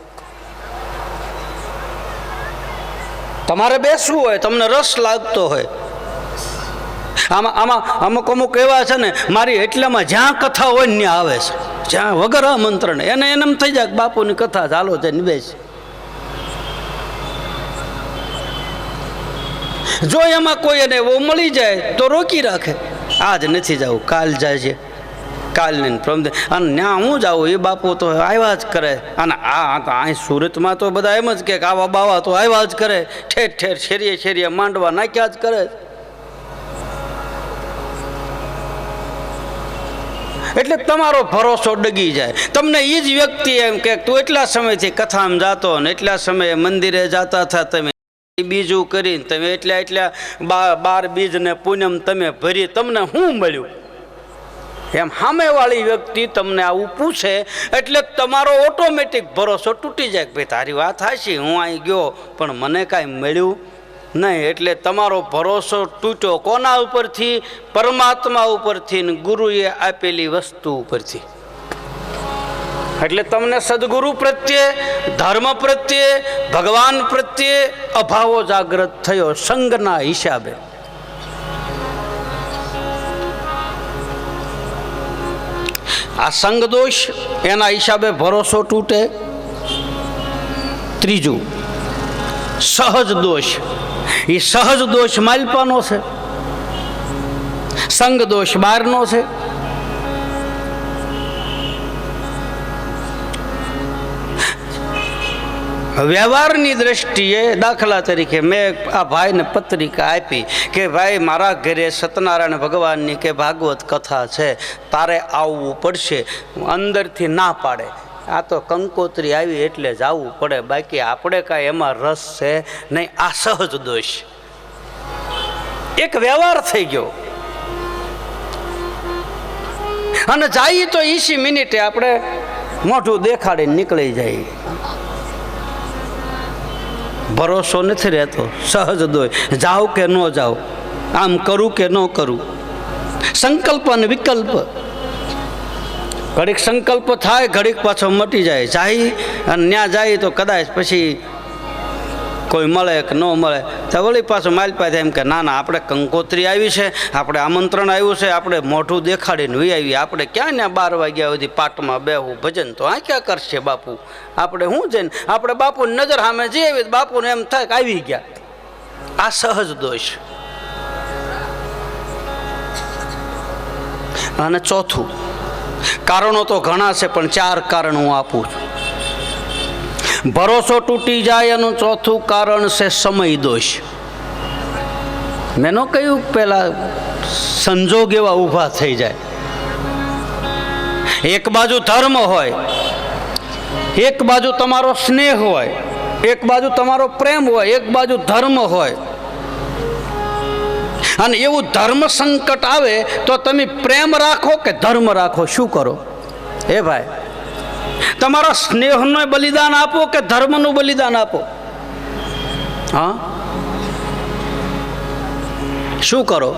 તમારે બેસવું હોય, તમને રસ લાગતો હોય, આમાં અમુક એવા છે ને મારી એટલામાં જ્યાં કથા હોય ને આવે છે, જ્યાં વગર આમંત્રણ એને એમ થઈ જાય બાપુની કથા ચાલો છે નિવેશ. જો એમાં કોઈ એને એવો મળી જાય તો રોકી રાખે, આજ નથી જવું, કાલ જાય છે, કાલ નહીં પ્રમદે. અને ત્યાં હું જાઉં એ બાપુ તો આવ્યા જ કરે. અને અહીં સુરતમાં તો બધા એમ જ કે આવા બાવા તો આવ્યા જ કરે, ઠેર ઠેર શેરીએ શેરીએ માંડવા નાખ્યા જ કરે. એટલે તમારો ભરોસો ડગી જાય. તમને એ જ વ્યક્તિ એમ કે તું એટલા સમયથી કથામાં જાતો ને એટલા સમયે મંદિરે જતા હતા, તમે બીજું કરીને તમે એટલા 12 બીજ ને પૂનમ તમે ભરી, તમને શું મળ્યું? એમ સામેવાળી વ્યક્તિ તમને આવું પૂછે એટલે તમારો ઓટોમેટિક ભરોસો તૂટી જાય કે ભાઈ તારી વાત હાચી, હું અહીં ગયો પણ મને કાંઈ મળ્યું નહીં. એટલે તમારો ભરોસો તૂટ્યો કોના ઉપરથી? પરમાત્મા ઉપરથી ને ગુરુએ આપેલી વસ્તુ ઉપરથી. એટલે તમને સદગુરુ પ્રત્યે, ધર્મ પ્રત્યે, ભગવાન પ્રત્યે અભાવો જાગૃત થયો સંગના હિસાબે. આ સંગ દોષ એના હિસાબે ભરોસો તૂટે. ત્રીજું સહજ દોષ. એ સહજ દોષ માલપાનો છે, સંગ દોષ બહારનો છે. વ્યવહારની દ્રષ્ટિએ દાખલા તરીકે મેં આ ભાઈને પત્રિકા આપી કે ભાઈ મારા ઘરે સત્યનારાયણ ભગવાનની કે ભાગવત કથા છે, તારે આવવું પડશે. અંદરથી ના પાડે, આ તો કંકોત્રી આવી એટલે જ આવવું પડે, બાકી આપણે કાંઈ એમાં રસ છે નહીં. આ સહજ દોષ, એક વ્યવહાર થઈ ગયો. અને જઈએ તો 20 મિનિટે આપણે મોઢું દેખાડીને નીકળી જાય. ભરોસો નથી રહેતો. સહજ દોષ, જાઓ કે ન જાઓ, આમ કરું કે ન કરું. સંકલ્પ અને વિકલ્પ, ઘડીક સંકલ્પ થાય, ઘડીક પાછો મટી જાય. જાય અને ત્યાં જાય તો કદાચ પછી કોઈ મળે કે ન મળે તો વળી પાછું માલ પાસે એમ કે ના ના આપણે કંકોત્રી આવી છે, આપણે આમંત્રણ આવ્યું છે, આપણે મોઢું દેખાડીને વી આવીએ. આપણે ક્યાં ત્યાં 12 વાગ્યા સુધી પાટમાં બેહવું, ભજન તો આ ક્યાં કરશે બાપુ? આપણે શું જઈને આપણે બાપુની નજર સામે જઈએ, બાપુને એમ થાય કે આવી ગયા. આ સહજ દોષ. અને ચોથું, કારણો તો ઘણા છે પણ 4 કારણ હું આપું છું. ભરોસો તૂટી જાય એનું ચોથું કારણ છે સમય દોષ. મેં ન કહ્યું પેલા સંજોગ એવા ઊભા થઈ જાય. એક બાજુ ધર્મ હોય, એક બાજુ તમારો સ્નેહ હોય, એક બાજુ તમારો પ્રેમ હોય, એક બાજુ ધર્મ હોય. અને એવું ધર્મ સંકટ આવે તો તમે પ્રેમ રાખો કે ધર્મ રાખો? શું કરો? એ ભાઈ, તમારા સ્નેહનું બલિદાન આપો કે ધર્મનું બલિદાન આપો? હા, શું કરો?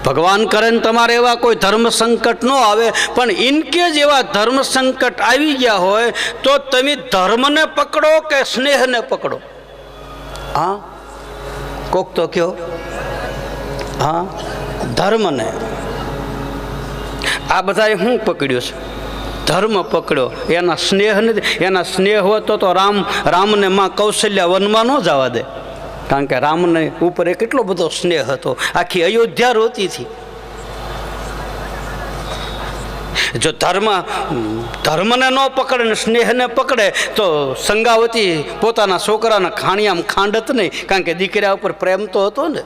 ભગવાન કરે ને તમારે એવા કોઈ ધર્મ સંકટ ન આવે, પણ ઇનકેસ એવા ધર્મ સંકટ આવી ગયા હોય તો તમે ધર્મને પકડો કે સ્નેહને પકડો? હા, કોક તો કયો. હા, ધર્મને. આ બધાએ શું પકડ્યું છે? ધર્મ પકડ્યો, એના સ્નેહ નથી. એના સ્નેહ હોતો તો રામને માં કૌશલ્યા વનમાં ન જવા દે, કારણ કે રામને ઉપર એ કેટલો બધો સ્નેહ હતો, આખી અયોધ્યા રોતી હતી. જો ધર્મને ન પકડે ને સ્નેહને પકડે તો સંગાવતી પોતાના છોકરાના ખાણિયામાં ખાંડત નહીં, કારણ કે દીકરા ઉપર પ્રેમ તો હતો ને.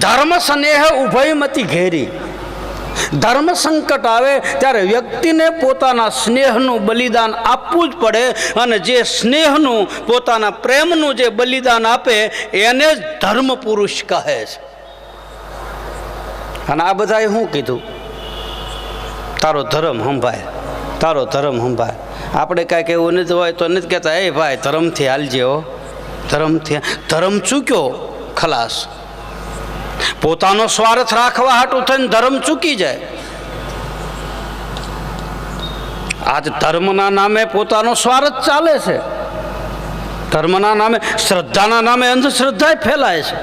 ધર્મ સ્નેહ ઉભયમતી ઘેરી. ધર્મ સંકટ આવે ત્યારે વ્યક્તિને પોતાના સ્નેહનું બલિદાન આપવું જ પડે, અને જે સ્નેહનું પોતાના પ્રેમનું જે બલિદાન આપે એને જ ધર્મ પુરુષ કહે છે. અને આ બધાએ શું કીધું? તારો ધર્મ સંભાળ, તારો ધર્મ સંભાળ. આપણે કાંઈક એવું નથી હોય તો નથી કહેતા એ ભાઈ ધર્મથી હાલજે હો, ધર્મથી. ધર્મ ચૂક્યો ખલાસ. પોતાનો સ્વાર્થ રાખવા હાટું થઈને ધર્મ ચૂકી જાય. આજ ધર્મના નામે પોતાનો સ્વાર્થ ચાલે છે. ધર્મના નામે, શ્રદ્ધાના નામે અંધશ્રદ્ધા ફેલાય છે.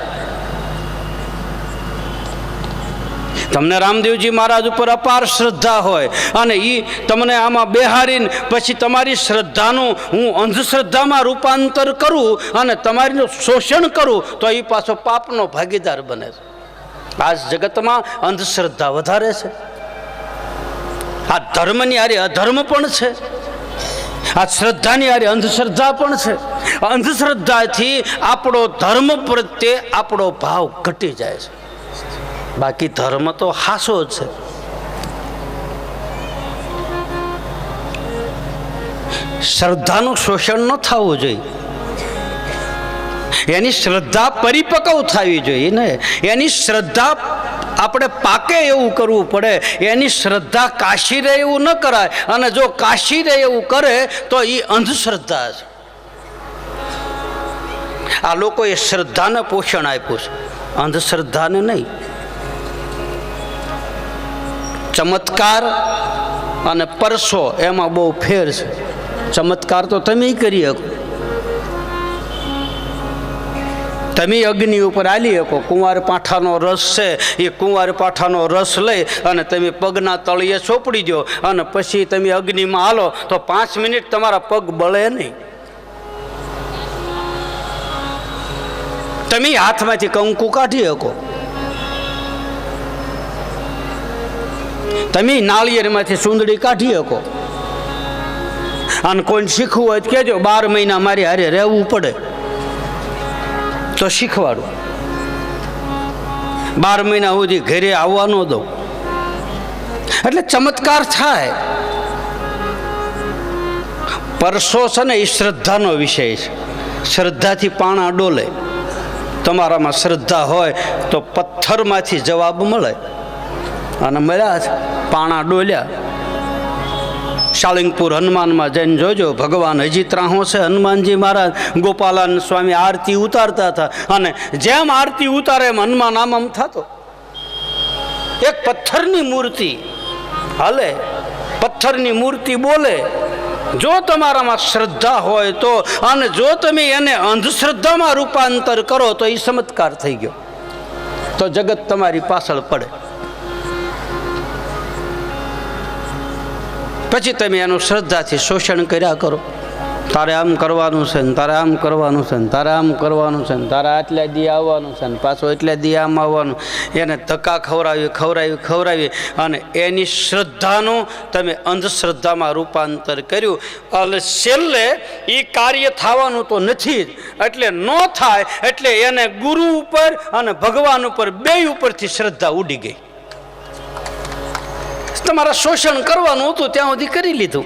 તમને રામદેવજી મહારાજ ઉપર અપાર શ્રદ્ધા હોય અને એ તમને આમાં બેહારીને પછી તમારી શ્રદ્ધાનું હું અંધશ્રદ્ધામાં રૂપાંતર કરું અને તમારીનું શોષણ કરું તો એ પાછો પાપનો ભાગીદાર બને છે. આજ જગતમાં અંધશ્રદ્ધા વધારે છે. આ ધર્મની હારે અધર્મ પણ છે, આ શ્રદ્ધાની હારે અંધશ્રદ્ધા પણ છે. અંધશ્રદ્ધાથી આપણો ધર્મ પ્રત્યે આપણો ભાવ ઘટી જાય છે. બાકી ધર્મ તો હાસો જ છે. શ્રદ્ધાનું શોષણ ન થવું જોઈએ. એની શ્રદ્ધા પરિપક્વ થવી જોઈએ ને. એની શ્રદ્ધા આપણે પાકે એવું કરવું પડે. એની શ્રદ્ધા કાશી રહે એવું ન કરાય, અને જો કાશી રહે એવું કરે તો એ અંધશ્રદ્ધા છે. આ લોકોએ શ્રદ્ધાને પોષણ આપ્યું છે, અંધશ્રદ્ધાને નહીં. ચમત્કાર અને પરસો એમાં બહુ ફેર છે. ચમત્કાર તો તમે કરી શકો, તમે અગ્નિ ઉપર આલી શકો. કુંવાર પાઠાનો રસ છે, એ કુંવાર પાઠાનો રસ લઈ અને તમે પગના તળિયે ચોપડી દો અને પછી તમે અગ્નિમાં હાલો તો 5 મિનિટ તમારા પગ બળે નહીં. તમે હાથમાંથી કંકુ કાઢી શકો, તમે નાળિયેરમાંથી સુંદડી કાઢી શકો. અને કોઈને શીખવું હોય તો કહેજો, 12 મહિના મારી હારે રહેવું પડે તો શીખવાડું. 12 મહિના સુધી ઘરે આવવા ન દઉં. એટલે ચમત્કાર થાય. પરસો છે ને એ શ્રદ્ધાનો વિષય છે. શ્રદ્ધાથી પાણા ડોલે. તમારામાં શ્રદ્ધા હોય તો પથ્થરમાંથી જવાબ મળે, અને મળ્યા છે. પાણા ડોલ્યા. સાળંગપુર હનુમાનમાં જઈને જોજો, ભગવાન હજી ત્રાહો છે. હનુમાનજી મહારાજ ગોપાલાનંદ સ્વામી આરતી ઉતારતા હતા, અને જેમ આરતી ઉતારે એમ હનુમાન આમ થતો. એક પથ્થરની મૂર્તિ હાલે, પથ્થરની મૂર્તિ બોલે. જો તમારામાં શ્રદ્ધા હોય તો, અને જો તમે એને અંધશ્રદ્ધામાં રૂપાંતર કરો તો એ ચમત્કાર થઈ ગયો. તો જગત તમારી પાછળ પડે. પછી તમે એનું શ્રદ્ધાથી શોષણ કર્યા કરો. તારે આમ કરવાનું છે ને, તારે આમ કરવાનું છે ને, તારે આમ કરવાનું છે ને, તારે આટલા દી આવવાનું છે ને, પાછો એટલા દી આમ આવવાનું. એને ધક્કા ખવડાવી અને એની શ્રદ્ધાનું તમે અંધશ્રદ્ધામાં રૂપાંતર કર્યું. અને છેલ્લે એ કાર્ય થવાનું તો નથી જ. એટલે ન થાય એટલે એને ગુરુ ઉપર અને ભગવાન ઉપર બેય ઉપરથી શ્રદ્ધા ઉડી ગઈ. તમારા શોષણ કરવાનું હતું ત્યાં સુધી કરી લીધું.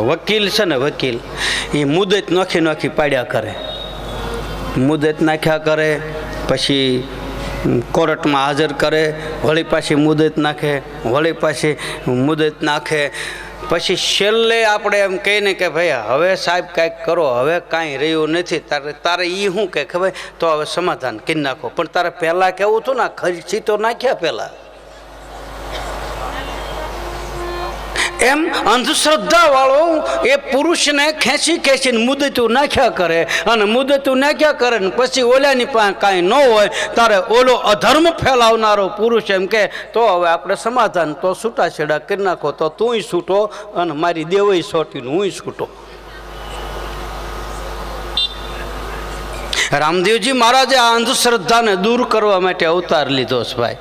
વકીલ છે ને, વકીલ એ મુદત નોખી પાડ્યા કરે. મુદત નાખ્યા કરે, પછી કોર્ટમાં હાજર કરે, વળી પાછી મુદત નાખે, વળી પાછી મુદત નાખે. પછી છેલ્લે આપણે એમ કહીને કે ભાઈ હવે સાહેબ કાંઈક કરો, હવે કાંઈ રહ્યું નથી, તારે એ શું કે ખબર, તો હવે સમાધાન કરી નાખો. પણ તારે પહેલાં કેવું હતું ને, ખર્ચી તો નાખ્યા પહેલાં. એમ અંધશ્રદ્ધા વાળો એ પુરુષને ખેંચી ખેંચીને મુદતું નાખ્યા કરે, અને મુદતું નાખ્યા કરે ને પછી ઓલાની પાસે કાંઈ ન હોય ત્યારે ઓલો અધર્મ ફેલાવનારો પુરુષ એમ કે તો હવે આપણે સમાધાન તો છૂટાછેડા કરી નાખો, તો તુંય છૂટો અને મારી દેવય છોટીને હુંય છૂટો. રામદેવજી મહારાજે આ અંધશ્રદ્ધાને દૂર કરવા માટે અવતાર લીધો છે ભાઈ.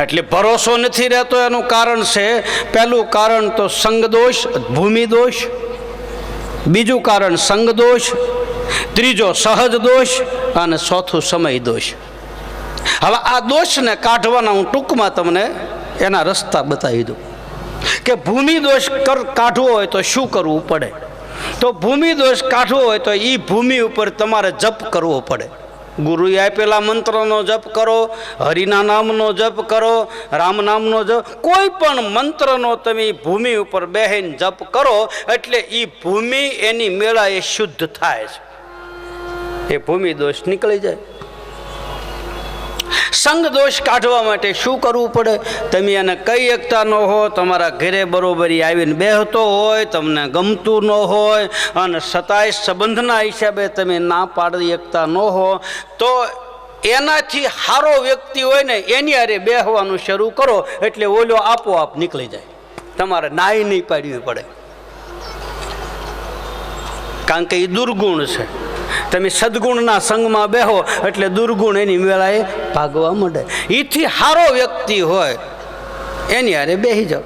એટલે ભરોસો નથી રહેતો એનું કારણ છે, પહેલું કારણ તો સંગદોષ, ભૂમિ દોષ, બીજું કારણ સંગદોષ, ત્રીજો સહજ દોષ અને ચોથું સમય દોષ. હવે આ દોષને કાઢવાના હું ટૂંકમાં તમને એના રસ્તા બતાવી દઉં કે ભૂમિ દોષ કાઢવો હોય તો શું કરવું પડે. તો ભૂમિ દોષ કાઢવો હોય તો એ ભૂમિ ઉપર તમારે જપ કરવો પડે. ગુરુએ આપેલા મંત્રનો જપ કરો, હરિના નામનો જપ કરો, રામ નામનો જપ, કોઈ પણ મંત્રનો તમે ભૂમિ ઉપર બેહીને જપ કરો એટલે એ ભૂમિ એની મેળા એ શુદ્ધ થાય છે, એ ભૂમિ દોષ નીકળી જાય. સંગ દોષ કાઢવા માટે શું કરવું પડે? તમે એને કહી શકતા ન હો, તમારા ઘરે બરોબરી આવીને બેહતો હોય, તમને ગમતું ન હોય અને છતાંય સંબંધના હિસાબે તમે ના પાડી શકતા ન હો, તો એનાથી સારો વ્યક્તિ હોય ને એની હારે બેહવાનું શરૂ કરો એટલે ઓલો આપોઆપ નીકળી જાય. તમારે નાઈ નહીં પાડવી પડે, કારણ કે એ દુર્ગુણ છે. તમે સદગુણના સંગમાં બેહો એટલે દુર્ગુણ એની મેળાએ ભાગવા માંડે. એથી સારો વ્યક્તિ હોય એની હારે બેસી જાઓ.